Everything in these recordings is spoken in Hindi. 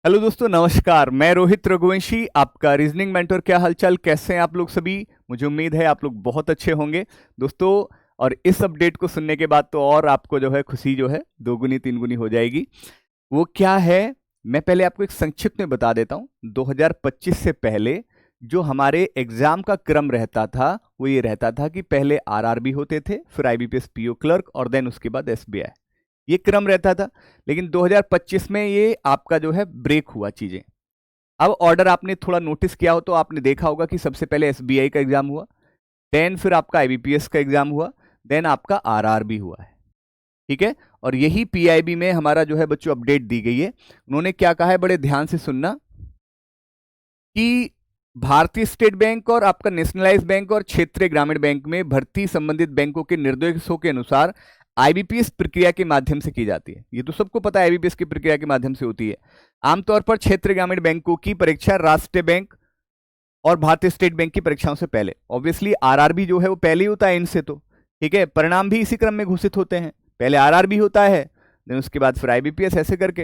हेलो दोस्तों, नमस्कार। मैं रोहित रघुवंशी, आपका रीजनिंग मेंटर। क्या हालचाल, कैसे हैं आप लोग सभी? मुझे उम्मीद है आप लोग बहुत अच्छे होंगे दोस्तों। और इस अपडेट को सुनने के बाद तो और आपको जो है खुशी जो है दोगुनी तीन गुनी हो जाएगी। वो क्या है, मैं पहले आपको एक संक्षिप्त में बता देता हूँ। 2025 से पहले जो हमारे एग्जाम का क्रम रहता था वो ये रहता था कि पहले आरआरबी होते थे, फिर आईबीपीएस पीओ क्लर्क और देन उसके बाद एसबीआई, ये क्रम रहता था। लेकिन 2025 में ये आपका जो है ब्रेक हुआ चीजें। अब ऑर्डर आपने थोड़ा नोटिस किया हो तो आपने देखा होगा कि सबसे पहले एसबीआई का एग्जाम हुआ, देन फिर आपका आईबीपीएस का एग्जाम हुआ, देन आपका आरआरबी हुआ है। ठीक है। और यही पीआईबी में हमारा जो है बच्चों अपडेट दी गई है। उन्होंने क्या कहा है, बड़े ध्यान से सुनना, कि भारतीय स्टेट बैंक और आपका नेशनलाइज बैंक और क्षेत्रीय ग्रामीण बैंक में भर्ती संबंधित बैंकों के निर्देशों के अनुसार आईबीपीएस प्रक्रिया के माध्यम से की जाती है। ये तो सबको पता है, आईबीपीएस की प्रक्रिया के माध्यम से होती है। आमतौर पर क्षेत्रीय ग्रामीण बैंकों की परीक्षा राष्ट्रीय बैंक और भारतीय स्टेट बैंक की परीक्षाओं से पहले, ऑब्वियसली आरआरबी जो है वो पहले ही होता है इनसे, तो ठीक है। परिणाम भी इसी क्रम में घोषित होते हैं, पहले आरआरबी होता है, देन उसके बाद फिर आईबीपीएस, ऐसे करके।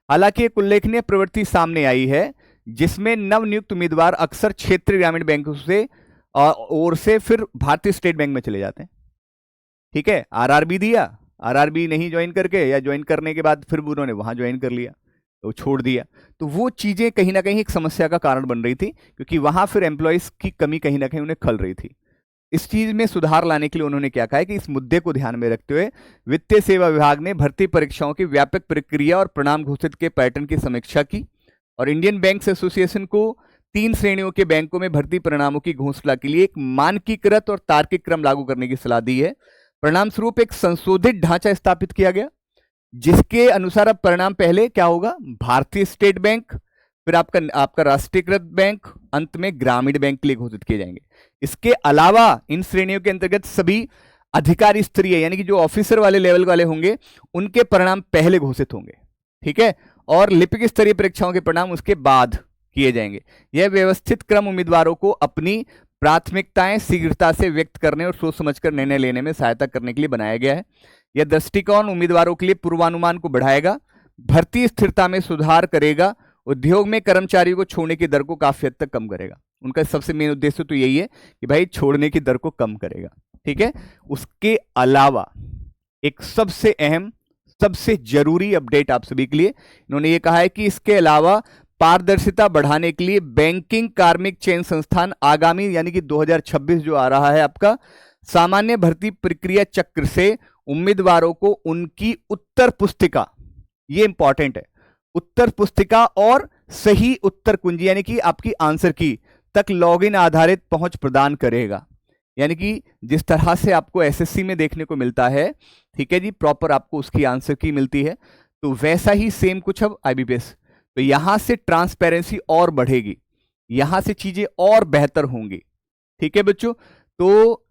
हालांकि एक उल्लेखनीय प्रवृत्ति सामने आई है जिसमें नवनियुक्त उम्मीदवार अक्सर क्षेत्रीय ग्रामीण बैंकों से और से फिर भारतीय स्टेट बैंक में चले जाते हैं। ठीक है, आरआरबी दिया, आरआरबी नहीं ज्वाइन करके या ज्वाइन करने के बाद फिर उन्होंने वहां ज्वाइन कर लिया तो छोड़ दिया। तो वो चीजें कहीं ना कहीं एक समस्या का कारण बन रही थी, क्योंकि वहां फिर एम्प्लॉयज की कमी कहीं ना कहीं उन्हें खल रही थी। इस चीज में सुधार लाने के लिए उन्होंने क्या कहा है कि इस मुद्दे को ध्यान में रखते हुए वित्तीय सेवा विभाग ने भर्ती परीक्षाओं की व्यापक प्रक्रिया और परिणाम घोषित के पैटर्न की समीक्षा की और इंडियन बैंक्स एसोसिएशन को 3 श्रेणियों के बैंकों में भर्ती परिणामों की घोषणा के लिए एक मानकीकृत और तार्किक क्रम लागू करने की सलाह दी है। परिणाम स्वरूप एक संशोधित ढांचा स्थापित किया गया जिसके अनुसार अब परिणाम पहले क्या होगा, भारतीय स्टेट बैंक, फिर आपका राष्ट्रीयकृत बैंक, अंत में ग्रामीण बैंक के लिए घोषित किए जाएंगे। इसके अलावा इन श्रेणियों के अंतर्गत सभी अधिकारी स्तरीय यानी कि जो ऑफिसर वाले लेवल वाले होंगे उनके परिणाम पहले घोषित होंगे। ठीक है। और लिपिक स्तरीय परीक्षाओं के परिणाम उसके बाद किए जाएंगे। यह व्यवस्थित क्रम उम्मीदवारों को अपनी प्राथमिकताएं शीघ्रता से व्यक्त करने और सोच समझकर निर्णय लेने में सहायता करने के लिए बनाया गया है। यह दृष्टिकोण उम्मीदवारों के लिए पूर्वानुमान को बढ़ाएगा, भर्ती स्थिरता में सुधार करेगा, उद्योग में कर्मचारियों को छोड़ने की दर को काफी हद तक कम करेगा। उनका सबसे मेन उद्देश्य तो यही है कि भाई छोड़ने की दर को कम करेगा। ठीक है। उसके अलावा एक सबसे अहम, सबसे जरूरी अपडेट आप सभी के लिए, इन्होंने ये कहा है कि इसके अलावा पारदर्शिता बढ़ाने के लिए बैंकिंग कार्मिक चयन संस्थान आगामी यानी कि 2026 जो आ रहा है आपका सामान्य भर्ती प्रक्रिया चक्र से उम्मीदवारों को उनकी उत्तर पुस्तिका, ये इंपॉर्टेंट है, उत्तर पुस्तिका और सही उत्तर कुंजी यानी कि आपकी आंसर की तक लॉगिन आधारित पहुंच प्रदान करेगा। यानी कि जिस तरह से आपको एसएससी में देखने को मिलता है, ठीक है जी, प्रॉपर आपको उसकी आंसर की मिलती है, तो वैसा ही सेम कुछ अब आईबीपीएस। तो यहां से ट्रांसपेरेंसी और बढ़ेगी, यहां से चीजें और बेहतर होंगी। ठीक है बच्चों। तो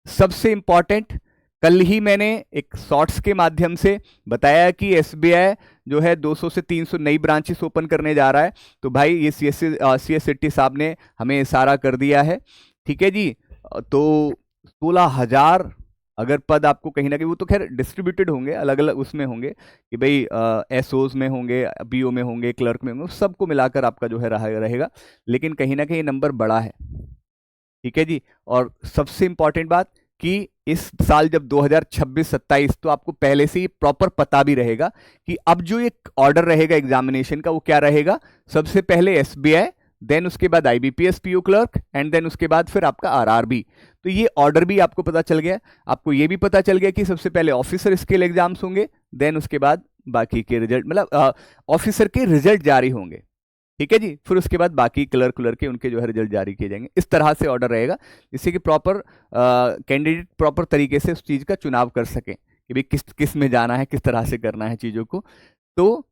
सबसे इंपॉर्टेंट, कल ही मैंने एक शॉर्ट्स के माध्यम से बताया कि एसबीआई जो है 200 से 300 नई ब्रांचेस ओपन करने जा रहा है। तो भाई ये सीएस शेट्टी साहब ने हमें इशारा कर दिया है। ठीक है जी। तो 16,000 अगर पद आपको कहीं ना कहीं, वो तो खैर डिस्ट्रीब्यूटेड होंगे, अलग अलग उसमें होंगे कि भाई एसओज में होंगे, बीओ में होंगे, क्लर्क में होंगे, सबको मिलाकर आपका जो है रहेगा। लेकिन कहीं ना कहीं नंबर बड़ा है। ठीक है जी। और सबसे इंपॉर्टेंट बात कि इस साल जब 2026-27, तो आपको पहले से ही प्रॉपर पता भी रहेगा कि अब जो एक ऑर्डर रहेगा एग्जामिनेशन का वो क्या रहेगा। सबसे पहले एसबीआई, देन उसके बाद IBPS PO clerk and then उसके बाद फिर आपका आरआरबी। तो ये ऑर्डर भी आपको पता चल गया। आपको ये भी पता चल गया कि सबसे पहले ऑफिसर स्केल एग्जाम्स होंगे, देन उसके बाद बाकी के रिजल्ट, मतलब ऑफिसर के रिजल्ट जारी होंगे। ठीक है जी। फिर उसके बाद बाकी क्लर्क के उनके जो है रिजल्ट जारी किए जाएंगे। इस तरह से ऑर्डर रहेगा जिससे कि प्रॉपर कैंडिडेट प्रॉपर तरीके से उस चीज का चुनाव कर सके कि भाई किस किस में जाना है, किस तरह से करना है चीजों को। तो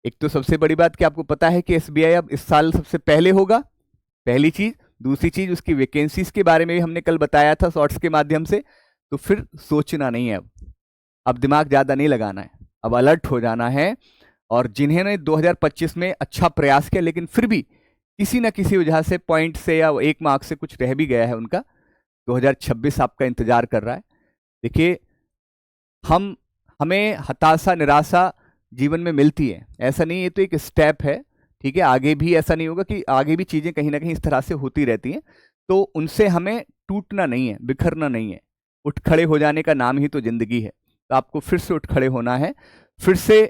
एक तो सबसे बड़ी बात कि आपको पता है कि एसबीआई अब इस साल सबसे पहले होगा, पहली चीज। दूसरी चीज, उसकी वैकेंसीज के बारे में भी हमने कल बताया था शॉर्ट्स के माध्यम से। तो फिर सोचना नहीं है, अब दिमाग ज्यादा नहीं लगाना है, अब अलर्ट हो जाना है। और जिन्होंने 2025 में अच्छा प्रयास किया लेकिन फिर भी किसी न किसी वजह से पॉइंट से या 1 मार्क से कुछ रह भी गया है उनका, 2026 आपका इंतजार कर रहा है। देखिए, हमें हताशा निराशा जीवन में मिलती है, ऐसा नहीं, ये तो एक स्टेप है। ठीक है, आगे भी ऐसा नहीं होगा, कि आगे भी चीज़ें कहीं ना कहीं इस तरह से होती रहती हैं, तो उनसे हमें टूटना नहीं है, बिखरना नहीं है। उठ खड़े हो जाने का नाम ही तो जिंदगी है। तो आपको फिर से उठ खड़े होना है, फिर से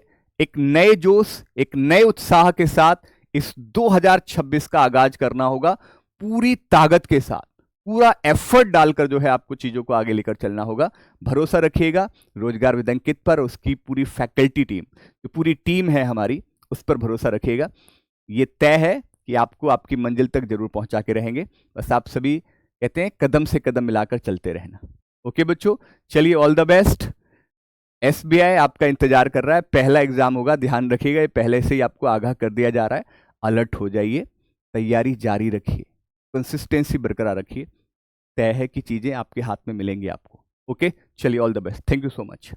एक नए जोश, एक नए उत्साह के साथ इस 2026 का आगाज करना होगा। पूरी ताकत के साथ, पूरा एफर्ट डालकर जो है आपको चीजों को आगे लेकर चलना होगा। भरोसा रखिएगा रोजगार विद अंकित पर, उसकी पूरी फैकल्टी टीम, जो पूरी टीम है हमारी, उस पर भरोसा रखिएगा। ये तय है कि आपको आपकी मंजिल तक जरूर पहुंचा के रहेंगे। बस आप सभी कहते हैं कदम से कदम मिलाकर चलते रहना। ओके बच्चों, चलिए ऑल द बेस्ट। एसबीआई आपका इंतजार कर रहा है, पहला एग्जाम होगा, ध्यान रखिएगा, ये पहले से ही आपको आगाह कर दिया जा रहा है। अलर्ट हो जाइए, तैयारी जारी रखिए, कंसिस्टेंसी बरकरार रखिए। तय है कि चीजें आपके हाथ में मिलेंगी आपको। ओके, चलिए all the best, thank you so much.